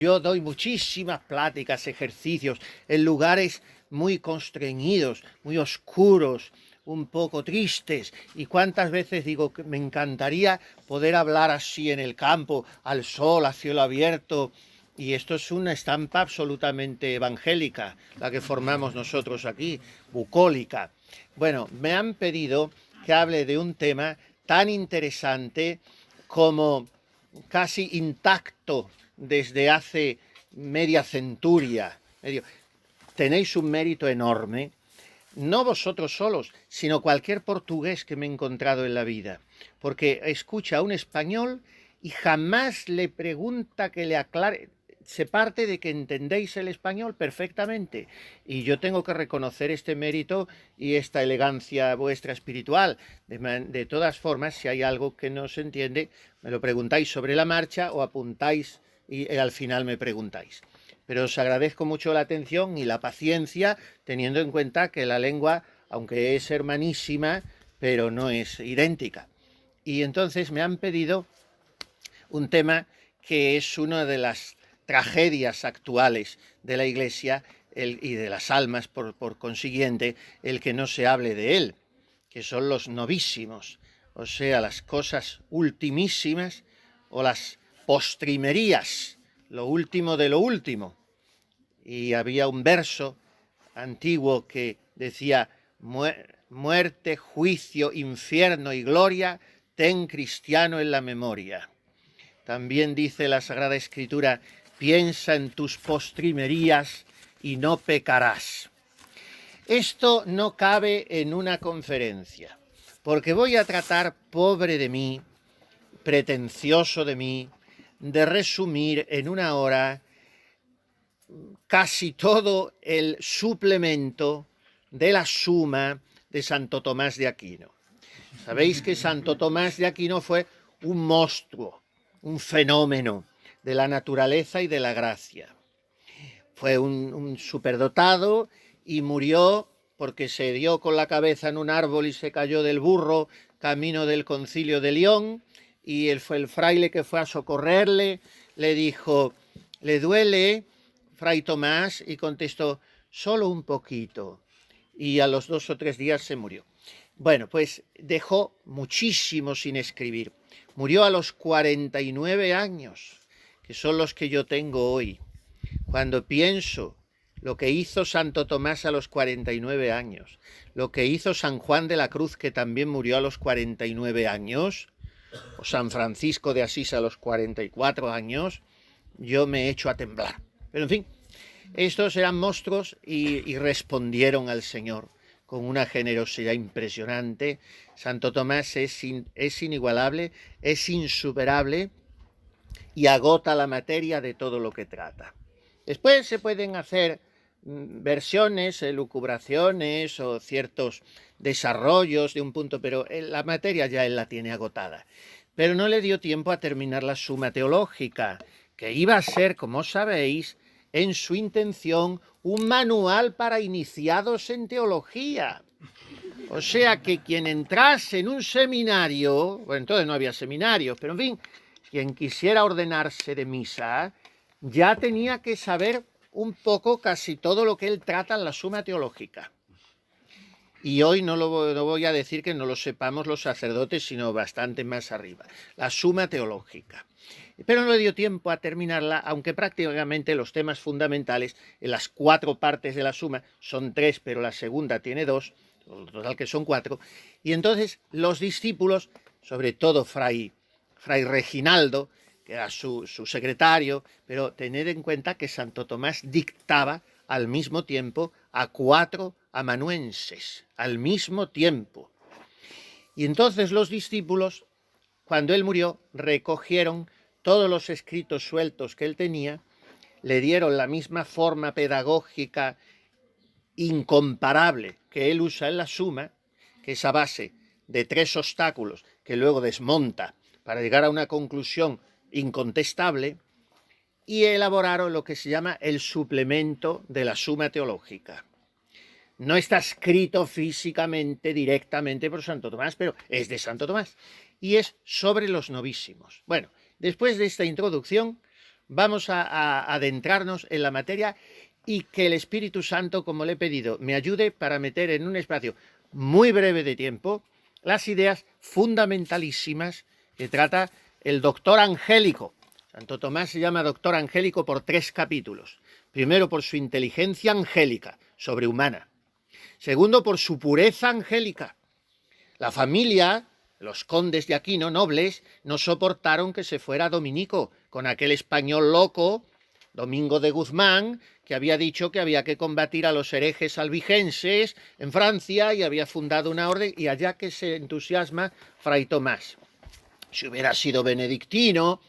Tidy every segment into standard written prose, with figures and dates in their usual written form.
Yo doy muchísimas pláticas, ejercicios, en lugares muy constreñidos, muy oscuros, un poco tristes. Y cuántas veces digo que me encantaría poder hablar así en el campo, al sol, a cielo abierto. Y esto es una estampa absolutamente evangélica, la que formamos nosotros aquí, bucólica. Bueno, me han pedido que hable de un tema tan interesante como casi intacto desde hace media centuria. Tenéis un mérito enorme, no vosotros solos, sino cualquier portugués que me he encontrado en la vida, porque escucha a un español y jamás le pregunta que le aclare. Se parte de que entendéis el español perfectamente, y yo tengo que reconocer este mérito y esta elegancia vuestra espiritual. De todas formas, si hay algo que no se entiende, me lo preguntáis sobre la marcha o apuntáis y al final me preguntáis. Pero os agradezco mucho la atención y la paciencia, teniendo en cuenta que la lengua, aunque es hermanísima, pero no es idéntica. Y entonces me han pedido un tema que es una de las tragedias actuales de la Iglesia y de las almas, por consiguiente, el que no se hable de él, que son los novísimos, o sea, las cosas ultimísimas o las postrimerías, lo último de lo último. Y había un verso antiguo que decía: muerte, juicio, infierno y gloria, ten cristiano en la memoria. También dice la Sagrada Escritura: piensa en tus postrimerías y no pecarás. Esto no cabe en una conferencia, porque voy a tratar, pobre de mí, pretencioso de mí, de resumir en una hora casi todo el suplemento de la Suma de Santo Tomás de Aquino. Sabéis que Santo Tomás de Aquino fue un monstruo, un fenómeno de la naturaleza y de la gracia. Fue un superdotado y murió porque se dio con la cabeza en un árbol y se cayó del burro camino del Concilio de León, y el fraile que fue a socorrerle le dijo: ¿le duele, Fray Tomás? Y contestó: solo un poquito. Y a los 2 o 3 días se murió. Bueno, pues dejó muchísimo sin escribir. Murió a los 49 años, que son los que yo tengo hoy. Cuando pienso lo que hizo Santo Tomás a los 49 años, lo que hizo San Juan de la Cruz, que también murió a los 49 años, o San Francisco de Asís a los 44 años, yo me echo a temblar. Pero en fin, estos eran monstruos y respondieron al Señor con una generosidad impresionante. Santo Tomás es inigualable, es insuperable y agota la materia de todo lo que trata. Después se pueden hacer versiones, elucubraciones o ciertos desarrollos de un punto, pero la materia ya él la tiene agotada. Pero no le dio tiempo a terminar la Suma Teológica, que iba a ser, como sabéis, en su intención un manual para iniciados en teología. O sea que quien entrase en un seminario, bueno, entonces no había seminarios, pero en fin, quien quisiera ordenarse de misa ya tenía que saber un poco casi todo lo que él trata en la Suma Teológica. Y hoy no voy a decir que no lo sepamos los sacerdotes, sino bastante más arriba. La Suma Teológica. Pero no le dio tiempo a terminarla, aunque prácticamente los temas fundamentales en las 4 partes de la Suma, son 3, pero la segunda tiene 2, total que son 4, y entonces los discípulos, sobre todo Fray Reginaldo, que era su secretario, pero tened en cuenta que Santo Tomás dictaba al mismo tiempo a 4 amanuenses, al mismo tiempo. Y entonces los discípulos, cuando él murió, recogieron todos los escritos sueltos que él tenía, le dieron la misma forma pedagógica incomparable que él usa en la Suma, que es a base de 3 obstáculos que luego desmonta para llegar a una conclusión incontestable, y elaboraron lo que se llama el suplemento de la Suma Teológica. No está escrito físicamente directamente por Santo Tomás, pero es de Santo Tomás y es sobre los novísimos. Bueno, después de esta introducción vamos a adentrarnos en la materia y que el Espíritu Santo, como le he pedido, me ayude para meter en un espacio muy breve de tiempo las ideas fundamentalísimas que trata el doctor angélico. Santo Tomás se llama doctor angélico por 3 capítulos. Primero, por su inteligencia angélica, sobrehumana. Segundo, por su pureza angélica. La familia, los condes de Aquino, nobles, no soportaron que se fuera Dominico con aquel español loco, Domingo de Guzmán, que había dicho que había que combatir a los herejes albigenses en Francia y había fundado una orden, y allá que se entusiasma Fray Tomás. Si hubiera sido benedictino,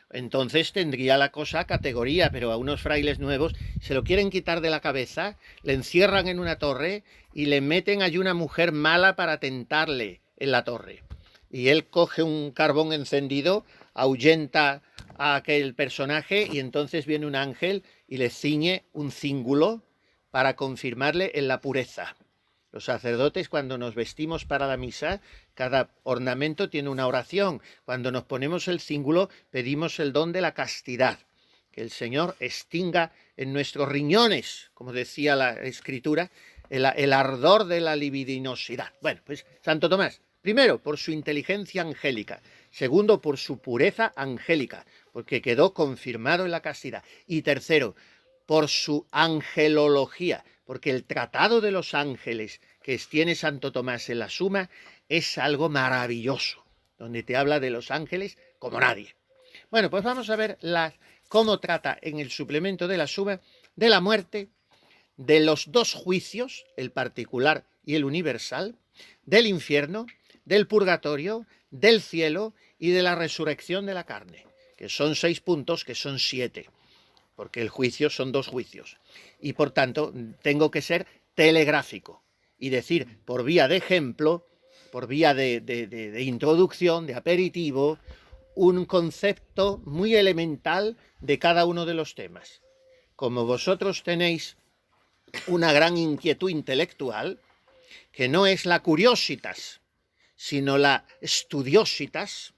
entonces tendría la cosa categoría, pero a unos frailes nuevos se lo quieren quitar de la cabeza, le encierran en una torre y le meten allí una mujer mala para tentarle en la torre. Y él coge un carbón encendido, ahuyenta a aquel personaje y entonces viene un ángel y le ciñe un cíngulo para confirmarle en la pureza. Los sacerdotes, cuando nos vestimos para la misa, cada ornamento tiene una oración. Cuando nos ponemos el cíngulo, pedimos el don de la castidad, que el Señor extinga en nuestros riñones, como decía la Escritura, el ardor de la libidinosidad. Bueno, pues Santo Tomás, primero, por su inteligencia angélica. Segundo, por su pureza angélica, porque quedó confirmado en la castidad. Y tercero, por su angelología, porque el tratado de los ángeles que tiene Santo Tomás en la Suma es algo maravilloso, donde te habla de los ángeles como nadie. Bueno, pues vamos a ver cómo trata en el suplemento de la Suma de la muerte, de los 2 juicios, el particular y el universal, del infierno, del purgatorio, del cielo y de la resurrección de la carne, que son 6 puntos, que son 7. Porque el juicio son 2 juicios. Y por tanto, tengo que ser telegráfico y decir por vía de ejemplo, por vía de introducción, de aperitivo, un concepto muy elemental de cada uno de los temas. Como vosotros tenéis una gran inquietud intelectual, que no es la curiositas, sino la studiositas.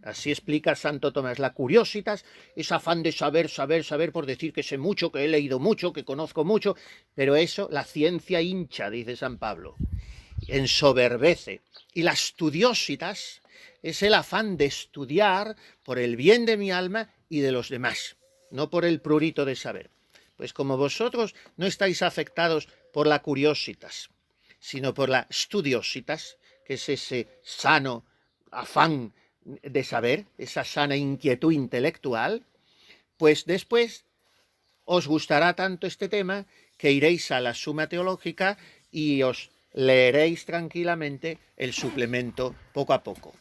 Así explica Santo Tomás. La curiositas es afán de saber, por decir que sé mucho, que he leído mucho, que conozco mucho, pero eso, la ciencia hincha, dice San Pablo, ensoberbece. Y la studiositas es el afán de estudiar por el bien de mi alma y de los demás, no por el prurito de saber. Pues como vosotros no estáis afectados por la curiositas, sino por la studiositas, que es ese sano afán de saber, esa sana inquietud intelectual, pues después os gustará tanto este tema que iréis a la Suma Teológica y os leeréis tranquilamente el suplemento poco a poco.